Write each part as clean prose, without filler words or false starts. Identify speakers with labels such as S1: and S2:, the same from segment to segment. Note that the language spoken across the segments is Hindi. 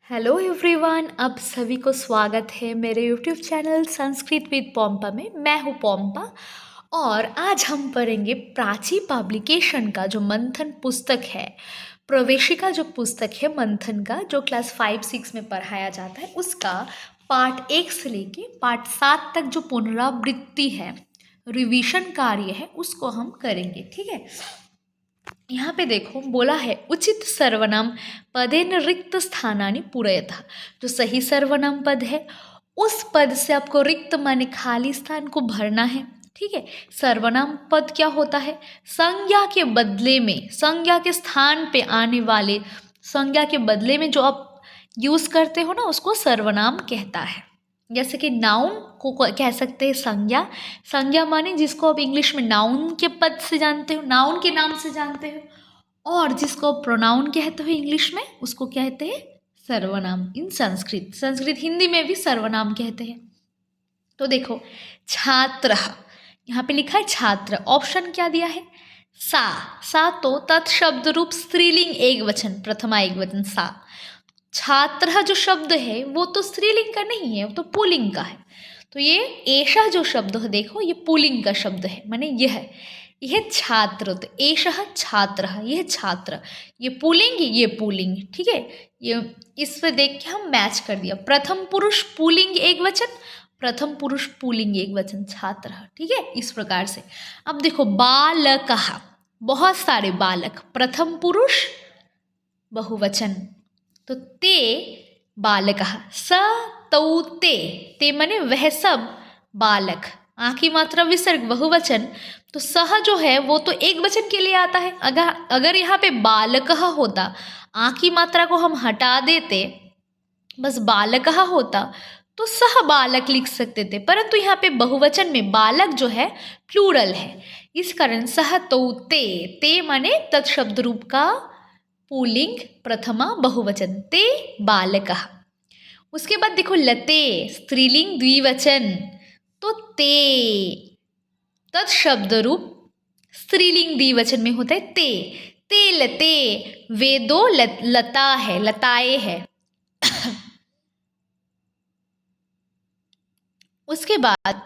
S1: हेलो एवरीवन, आप सभी को स्वागत है मेरे YouTube channel Sanskrit with Pompa में। मैं हूँ पॉम्पा और आज हम पढ़ेंगे प्राची पब्लिकेशन का जो मंथन पुस्तक है, प्रवेशिका जो पुस्तक है मंथन का, जो क्लास 5-6 में पढ़ाया जाता है, उसका पार्ट 1 से लेके पार्ट 7 तक जो पुनरावृत्ति है, रिवीजन कार्य है, उसको हम करेंगे। ठीक है, यहाँ पे देखो बोला है उचित सर्वनाम पदेन रिक्त स्थानानि पूरयतः। जो सही सर्वनाम पद है उस पद से आपको रिक्त माने खाली स्थान को भरना है। ठीक है, सर्वनाम पद क्या होता है? संज्ञा के बदले में, संज्ञा के स्थान पे आने वाले, संज्ञा के बदले में जो आप यूज करते हो ना, उसको सर्वनाम कहता है। जैसे कि नाउन को कह सकते हैं संज्ञा। संज्ञा माने जिसको आप इंग्लिश में नाउन के पद से जानते हो, नाउन के नाम से जानते हो, और जिसको आप प्रोनाउन कहते हो इंग्लिश में, उसको कहते हैं सर्वनाम इन संस्कृत। संस्कृत हिंदी में भी सर्वनाम कहते हैं। तो देखो छात्र, यहाँ पे लिखा है छात्र, ऑप्शन क्या दिया है? सा तो तत्शब्द रूप स्त्रीलिंग एक वचन, प्रथमा एक वचन सा। छात्र जो शब्द है वो तो स्त्रीलिंग का नहीं है, वो तो पुल्लिंग का है। तो ये एषा जो शब्द है, देखो ये पुल्लिंग का शब्द है, माने यह छात्र। तो एषः छात्रः, यह छात्र, ये पुल्लिंग, ये पुल्लिंग। ठीक है, ये इस पे देख के हम मैच कर दिया। प्रथम पुरुष पुल्लिंग एक वचन, प्रथम पुरुष पुल्लिंग एक वचन छात्र। ठीक है, इस प्रकार से। अब देखो बालकः, बहुत सारे बालक, प्रथम पुरुष बहुवचन, तो ते बालकः। स तौ ते माने वह सब बालक, आँखी मात्रा विसर्ग बहुवचन, तो सह जो है वो तो एक वचन के लिए आता है। अगर यहाँ पे बालकः होता, आँखी मात्रा को हम हटा देते, बस बालकः होता तो सह बालक लिख सकते थे, परंतु यहाँ पे बहुवचन में बालक जो है प्लूरल है, इस कारण सह तौ ते माने तत्शब्द रूप का पुल्लिंग प्रथमा बहुवचन, ते बालकः। उसके बाद देखो लते, स्त्रीलिंग द्विवचन, तो ते तत्शब्द रूप स्त्रीलिंग द्विवचन में होता है ते लते। वे दो लता है, लताएं है। उसके बाद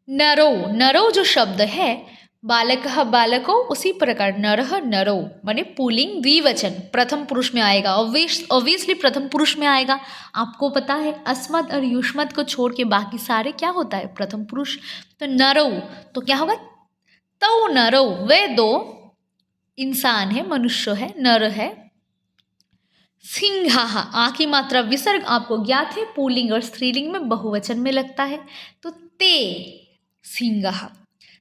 S1: नरो जो शब्द है, बालकः बालको, उसी प्रकार नरः नरो माने पुल्लिंग द्विवचन, प्रथम पुरुष में आएगा। ऑब्वियसली प्रथम पुरुष में आएगा। आपको पता है अस्मत् और युष्मत् को छोड़ के बाकी सारे क्या होता है? प्रथम पुरुष। तो नरो तो क्या होगा? तौ नरो, वे दो इंसान है, मनुष्य है, नर है। सिंहाः, आ की मात्रा विसर्ग आपको ज्ञात है, पुल्लिंग और स्त्रीलिंग में बहुवचन में लगता है, तो ते सिंहः।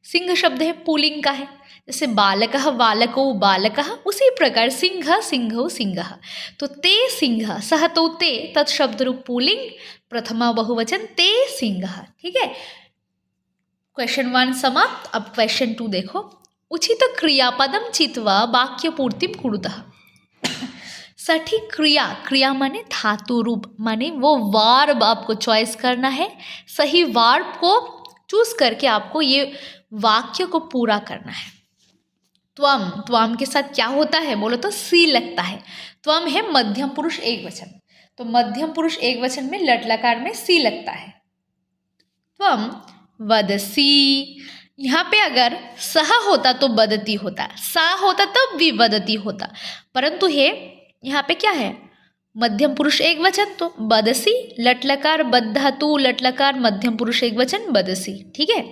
S1: सिंह शब्द है पुल्लिंग का है, जैसे बालकः बालको बालकः, उसी प्रकार सिंह सिंहो सिंहः। तो ते सिंह, सह तो ते तत्शब्द रूप पुल्लिंग प्रथमा बहुवचन ते सिंहः। ठीक है, क्वेश्चन 1 समाप्त। अब क्वेश्चन 2 देखो। उचित क्रियापदम चित्वा वाक्य पूर्तिम कुरुतः। सठिक क्रिया माने धातु रूप, माने वो वर्ब आपको चॉइस करना है, सही वर्ब को चूज करके आपको ये वाक्य को पूरा करना है। त्वम के साथ क्या होता है बोलो तो सी लगता है। त्वम है मध्यम पुरुष एक वचन, तो मध्यम पुरुष एक वचन में लट लकार में सी लगता है। त्वम वदसी, यहाँ पे अगर सह होता तो बदती होता, सा होता तब भी वदती होता, परंतु है यहाँ पे क्या है? मध्यम पुरुष एक वचन, तो बदसी, लट लकार बद्धातु लट लकार मध्यम पुरुष एक वचन बदसी। ठीक है,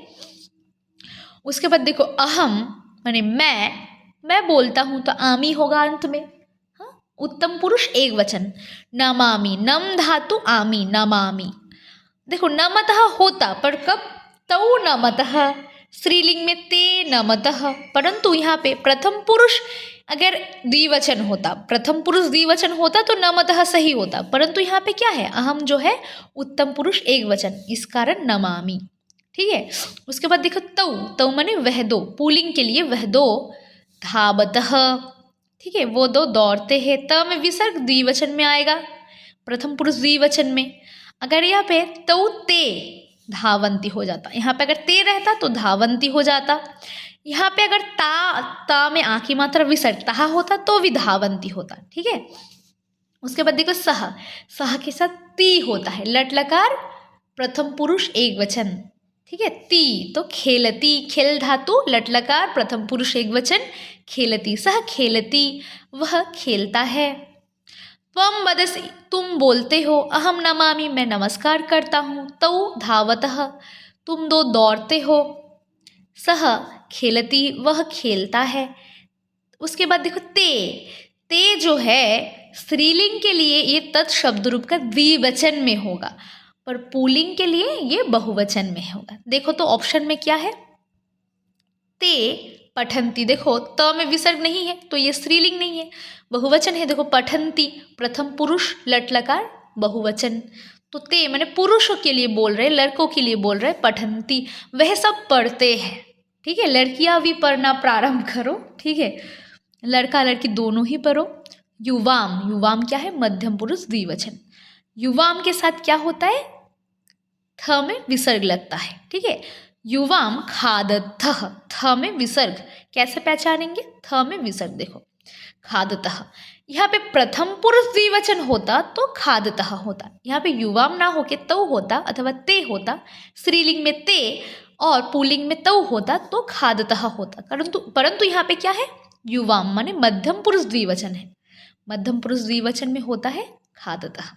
S1: उसके बाद देखो अहम माने मैं बोलता हूँ, तो आमी होगा अंत में। हाँ, उत्तम पुरुष एक वचन, नमामि, नम धातु आमी, नमामि। देखो नमतः होता, पर कब? तौ नमतः, स्त्रीलिंग में ते नमतः, परंतु यहाँ पे प्रथम पुरुष अगर द्विवचन होता, प्रथम पुरुष द्विवचन होता तो नमतः सही होता, परंतु यहाँ पे क्या है? अहम जो है उत्तम पुरुष एक वचन, इस कारण नमामि। ठीक है, उसके बाद देखो तौ माने वह दो, पुल्लिंग के लिए वह दो, धावतः। ठीक है, वो दो दौड़ते हैं, त में विसर्ग द्विवचन में आएगा, प्रथम पुरुष द्विवचन में। अगर यहाँ पे तौ ते धावंती हो जाता, यहाँ पे अगर ते रहता तो धावंती हो जाता। यहाँ पे अगर ता में आ की मात्रा विसर्ग ता होता तो विधावंती होता, ठीक है। उसके बाद देखो सह के साथ ती होता है, लट लकार प्रथम पुरुष एक वचन, ठीक है। ती तो खेलती, खेल धातु लट लकार प्रथम पुरुष एक वचन खेलती, सह खेलती वह खेलता है। त्वम वदसि तुम बोलते हो, अहम नमामि मैं नमस्कार करता हूँ, तौ धावतः तुम दो दौड़ते हो, सह खेलती वह खेलता है। उसके बाद देखो ते जो है स्त्रीलिंग के लिए ये तत्शब्द रूप का द्विवचन में होगा, पर पुल्लिंग के लिए ये बहुवचन में होगा। देखो तो ऑप्शन में क्या है, ते पठंती, देखो त में विसर्ग नहीं है तो ये स्त्रीलिंग नहीं है, बहुवचन है। देखो पठंती प्रथम पुरुष लट लकार बहुवचन, तो ते मैंने पुरुषों के लिए बोल रहे, लड़कों के लिए बोल रहे, पठंती वह सब पढ़ते हैं, ठीक है। लड़कियां भी पढ़ना प्रारंभ करो, ठीक है, लड़का लड़की दोनों ही पढ़ो। युवाम क्या है, मध्यम पुरुष द्विवचन। युवाम के साथ क्या होता है, थ में विसर्ग लगता है, ठीक है। युवाम खादतः, थ में विसर्ग, कैसे पहचानेंगे, थ में विसर्ग, देखो खादतः। यहाँ पे प्रथम पुरुष द्विवचन होता तो खादतः होता, यहाँ पे युवाम ना होके तौ होता अथवा ते होता, स्त्रीलिंग में ते और पुल्लिंग में तौ होता तो खादतः होता, परंतु यहाँ पे क्या है, युवाम माने मध्यम पुरुष द्विवचन है, मध्यम पुरुष द्विवचन में होता है खादतः।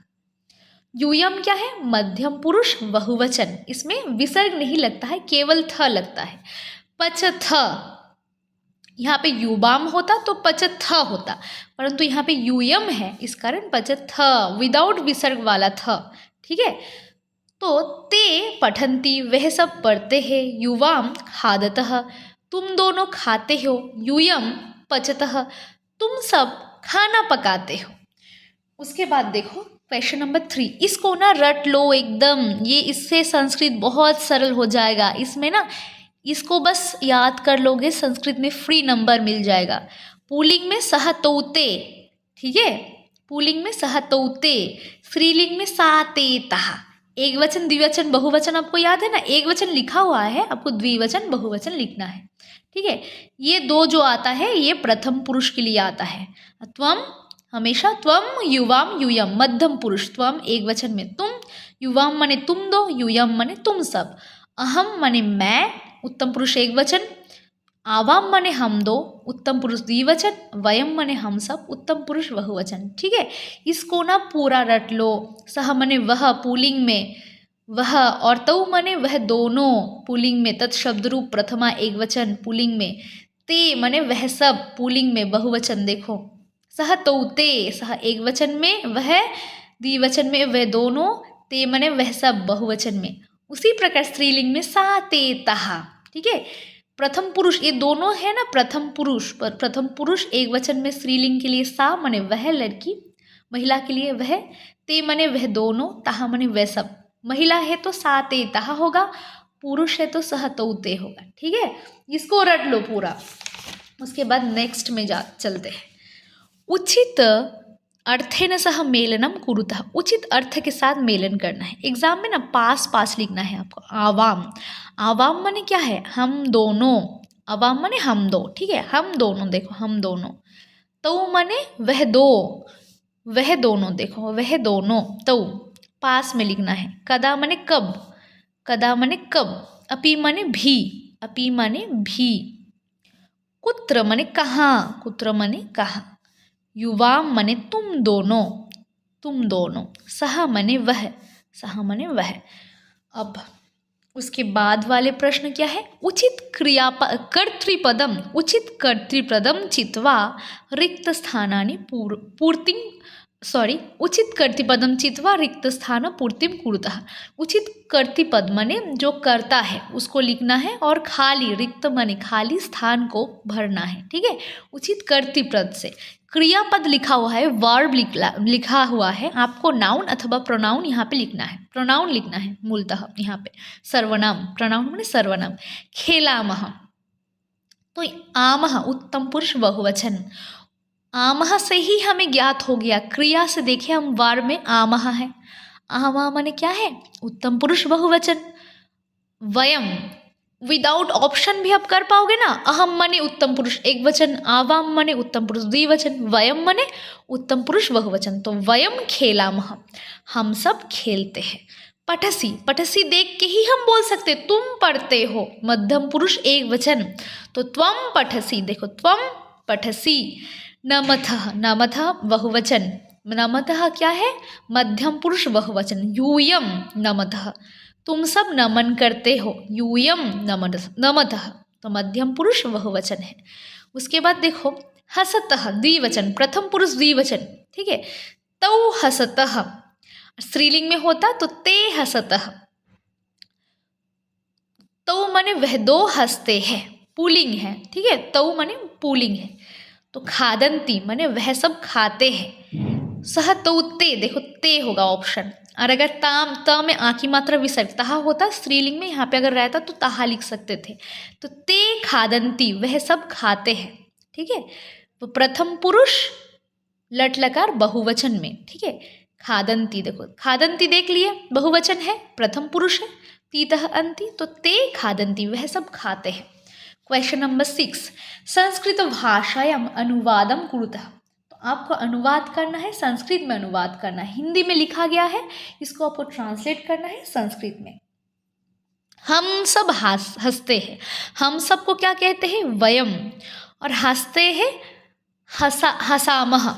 S1: यूयम क्या है, मध्यम पुरुष बहुवचन, इसमें विसर्ग नहीं लगता है, केवल थ लगता है। पचथ, यहाँ पे युवाम होता तो पचथ होता, परंतु यहाँ पे यूयम है, इस कारण पचथ विदाउट विसर्ग वाला थ, ठीक है। तो ते पठंती वह सब पढ़ते हैं, युवाम खादतः तुम दोनों खाते हो, यूयम पचतः तुम सब खाना पकाते हो। उसके बाद देखो क्वेश्चन नंबर 3, इसको ना रट लो एकदम, ये इससे संस्कृत बहुत सरल हो जाएगा। इसमें ना इसको बस याद कर लोगे, संस्कृत में फ्री नंबर मिल जाएगा। पुल्लिंग में सह तौते, ठीक है, पुल्लिंग में सह तौते, स्त्रीलिंग में साते तहा। एक वचन द्विवचन बहुवचन आपको याद है ना, एक वचन लिखा हुआ है, आपको द्विवचन बहुवचन लिखना है, ठीक है। ये दो जो आता है ये प्रथम पुरुष के लिए आता है। त्वम हमेशा त्वम, युवाम यूयम मध्यम पुरुष, त्वम एक वचन में तुम, युवाम माने तुम दो, यूयम माने तुम सब, अहम माने मैं उत्तम पुरुष एक वचन, आवाम माने हम दो उत्तम पुरुष द्विवचन, वयम माने हम सब उत्तम पुरुष बहुवचन, ठीक है। इसको ना पूरा रट लो। सह माने वह पुल्लिंग में, वह, और तौ माने वह दोनों पुल्लिंग में, तत्शब्द रूप प्रथमा एक वचन पुल्लिंग में, ते माने वह सब पुल्लिंग में बहुवचन। देखो सह तौते, सह एक वचन में, वह द्विवचन में, वह दोनों, ते माने वह सब बहुवचन में। उसी प्रकार स्त्रीलिंग में सा ते तहा, ठीक है। प्रथम पुरुष ये दोनों है ना, प्रथम पुरुष एक वचन में, स्त्रीलिंग के लिए सा माने वह लड़की, महिला के लिए वह, ते माने वह दोनों, तहा माने वह सब। महिला है तो सा ते तहा होगा, पुरुष है तो सह तौते होगा, ठीक है। इसको रट लो पूरा। उसके बाद नेक्स्ट में चलते हैं। उचित अर्थेन सह मेलनम कुरुतः, उचित अर्थ के साथ मेलन करना है। एग्जाम में ना पास लिखना है आपको। आवाम माने क्या है, हम दोनों, आवाम माने हम दो, ठीक है, हम दोनों, देखो हम दोनों। तौ माने वह दो, वह दोनों, देखो वह दोनों, तौ पास में लिखना है। कदा माने कब, कदा माने कब। अपि माने भी, अपि माने भी। कुत्र माने कहाँ, कुत्र माने कहाँ। युवाम माने तुम दोनों, तुम दोनों। सह माने वह, सह माने वह। अब उसके बाद वाले प्रश्न क्या है, उचित कर्तृपदम, उचित कर्तृपदम चित्वा रिक्त स्थानानि पूर्तिं, उचित कर्तृपदम चित्वा रिक्त स्थान पूर्तिम कुरुतः। उचित कर्तृपद माने जो करता है उसको लिखना है, और खाली, रिक्त माने खाली स्थान को भरना है, ठीक है। उचित कर्तृपद से क्रियापद लिखा हुआ है, वर्ब लिखा हुआ है, आपको नाउन अथवा प्रोनाउन यहाँ पे लिखना है, प्रोनाउन लिखना है मूलतः यहाँ पे। सर्वनाम, प्रोनाउन माने सर्वनाम। खेलामः, तो आमः उत्तम पुरुष बहुवचन, आमः से ही हमें ज्ञात हो गया, क्रिया से देखे हम वर्ब में आमः है, आमः माने क्या है, उत्तम पुरुष बहुवचन। वयम, विदाउट ऑप्शन भी आप कर पाओगे ना। अहम माने उत्तम पुरुष एक वचन, आवाम माने उत्तम पुरुष द्विवचन, वयम माने उत्तम पुरुष बहुवचन। तो वयम खेलामः, हम सब खेलते हैं। पठसी, पठसी देख के ही हम बोल सकते तुम पढ़ते हो, मध्यम पुरुष एक वचन। तो त्वम पठसी, देखो त्वम पठसी। नमथः, नमथः बहुवचन, नमतः क्या है, मध्यम पुरुष बहुवचन। यूयम नमतः, तुम सब नमन करते हो, यूयम नमतः, तो मध्यम पुरुष बहुवचन है। उसके बाद देखो हसतः द्विवचन, प्रथम पुरुष द्विवचन, ठीक है। तौ हसतः स्त्रीलिंग में होता तो ते हसतः। तौ माने वह दो हंसते हैं, पुलिंग है, ठीक है। तौ माने पुलिंग है। तो खादंती माने वह सब खाते हैं। सह तो ते, देखो ते होगा ऑप्शन। और अगर ताम त में आ की मात्रा विसर्ग तहा होता स्त्रीलिंग में, यहाँ पे अगर रहता तो तहा लिख सकते थे। तो ते खादंती वह सब खाते हैं, ठीक है। तो प्रथम पुरुष लट लकार बहुवचन में, ठीक है। खादंती, देखो खादंती देख लिए बहुवचन है, प्रथम पुरुष है। तीतः अंति, तो ते खादंती वह सब खाते हैं। क्वेश्चन नंबर 6, संस्कृत भाषायाम अनुवादम कुरुतः। तो आपको अनुवाद करना है, संस्कृत में अनुवाद करना है। हिंदी में लिखा गया है, इसको आपको ट्रांसलेट करना है संस्कृत में। हम सब हंसते हैं, हम सब को क्या कहते हैं, वयम। और हंसते हैं हसामः,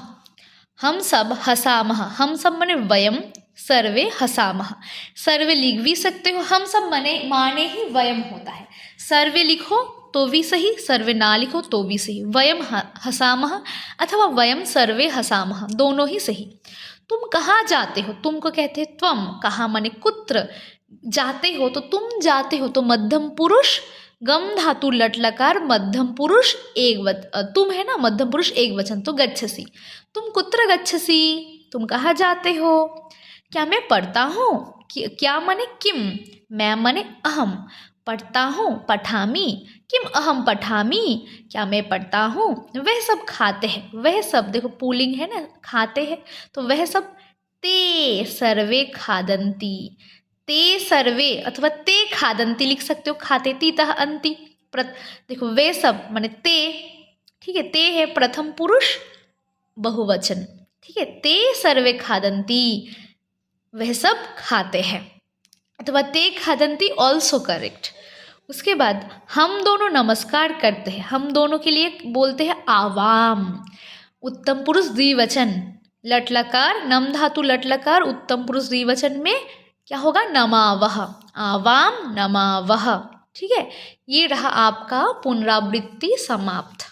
S1: हम सब हसामः, हम सब माने वयम, सर्वे हसामः। सर्वे लिख भी सकते हो, हम सब माने ही वयम होता है। सर्वे लिखो तो भी सही, सर्वे ना लिखो तो भी सही। वयम हसामः अथवा वयम सर्वे हसामः, दोनों ही सही। तुम कहाँ जाते हो, तुम को कहते हैं त्वम, कहाँ माने कुत्र, जाते हो तो तुम जाते हो, तो मध्यम पुरुष गम धातु लट लकार मध्यम पुरुष तुम है ना, मध्यम पुरुष एक वचन, तो गच्छसी। तुम कुत्र गच्छसी, तुम कहाँ जाते हो। क्या मैं पढ़ता हूँ, क्या माने किम, मैं माने अहम, पढ़ता हूँ पठामी, किम अहम पठामी, क्या मैं पढ़ता हूँ। वह सब खाते हैं, वह सब देखो पुल्लिंग है ना, खाते हैं, तो वह सब ते सर्वे खादंती, ते सर्वे अथवा ते खादंती लिख सकते हो, खाते तीतः अंति। देखो वे सब माने ते, ठीक है। ते है प्रथम पुरुष बहुवचन, ठीक है। ते सर्वे खादंती, वह सब खाते हैं, अथवा ते खादंती ऑल्सो करेक्ट। उसके बाद हम दोनों नमस्कार करते हैं, हम दोनों के लिए बोलते हैं आवाम, उत्तम पुरुष द्विवचन, लट लकार नम धातु लट लकार उत्तम पुरुष द्विवचन में क्या होगा, नमावह, आवाम नमावह, ठीक है। ये रहा आपका पुनरावृत्ति समाप्त।